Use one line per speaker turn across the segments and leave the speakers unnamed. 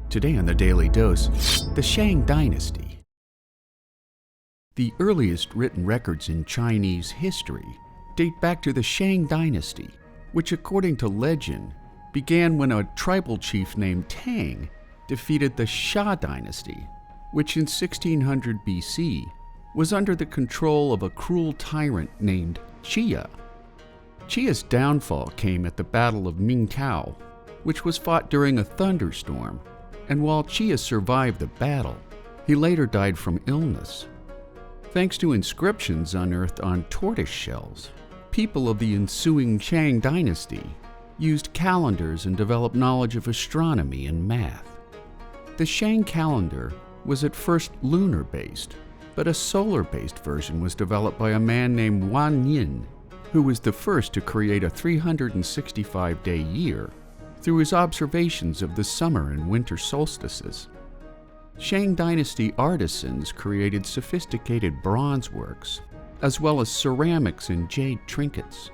Today on the Daily Dose, the Shang Dynasty. The earliest written records in Chinese history date back to the Shang Dynasty, which according to legend began when a tribal chief named Tang defeated the Shah Dynasty, which in 1600 BC was under the control of a cruel tyrant named Jee-ya. Jee-ya's downfall came at the Battle of Mingtiao, which was fought during a thunderstorm, and while Jee-ya survived the battle, he later died from illness. Thanks to inscriptions unearthed on tortoise shells, people of the ensuing Shang Dynasty used calendars and developed knowledge of astronomy and math. The Shang calendar was at first lunar-based, but a solar-based version was developed by a man named Wan Yin, who was the first to create a 365-day year through his observations of the summer and winter solstices. Shang Dynasty artisans created sophisticated bronze works, as well as ceramics and jade trinkets.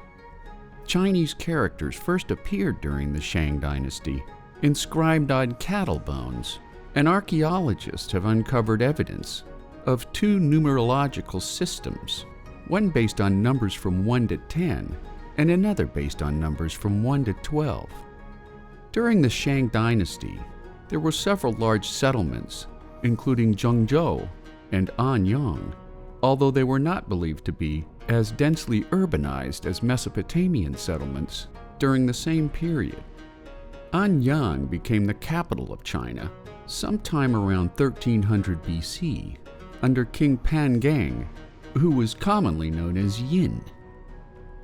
Chinese characters first appeared during the Shang Dynasty, inscribed on cattle bones, and archaeologists have uncovered evidence of two numerological systems, one based on numbers from 1 to 10, and another based on numbers from 1 to 12. During the Shang Dynasty, there were several large settlements, including Zhengzhou and Anyang, although they were not believed to be as densely urbanized as Mesopotamian settlements during the same period. Anyang became the capital of China sometime around 1300 BC under King Pangang, who was commonly known as Yin.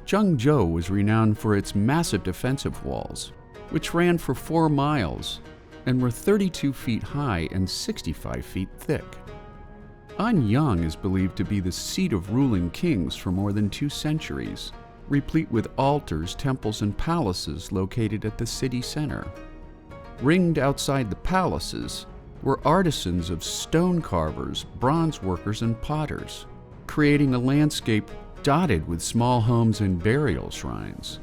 Zhengzhou was renowned for its massive defensive walls, which ran for 4 miles and were 32 feet high and 65 feet thick. Anyang is believed to be the seat of ruling kings for more than 2 centuries, replete with altars, temples, and palaces located at the city center. Ringed outside the palaces were artisans of stone carvers, bronze workers, and potters, creating a landscape dotted with small homes and burial shrines.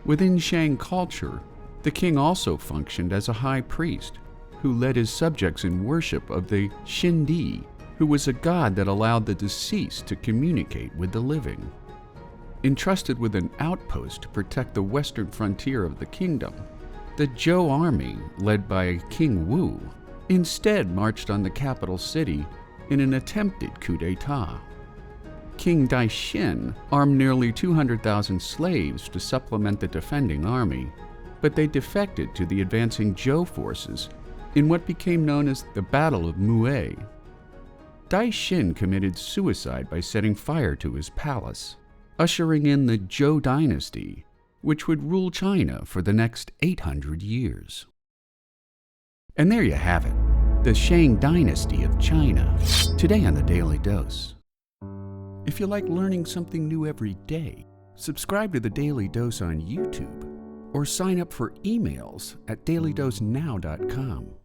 Within Shang culture, the king also functioned as a high priest, who led his subjects in worship of the Shindi, who was a god that allowed the deceased to communicate with the living. Entrusted with an outpost to protect the western frontier of the kingdom, the Zhou army, led by King Wu, instead marched on the capital city in an attempted coup d'etat. King Daixin armed nearly 200,000 slaves to supplement the defending army, but they defected to the advancing Zhou forces in what became known as the Battle of Mingtiao. Daixin committed suicide by setting fire to his palace, ushering in the Zhou Dynasty, which would rule China for the next 800 years. And there you have it, the Shang Dynasty of China, today on the Daily Dose. If you like learning something new every day, subscribe to the Daily Dose on YouTube, or sign up for emails at dailydosenow.com.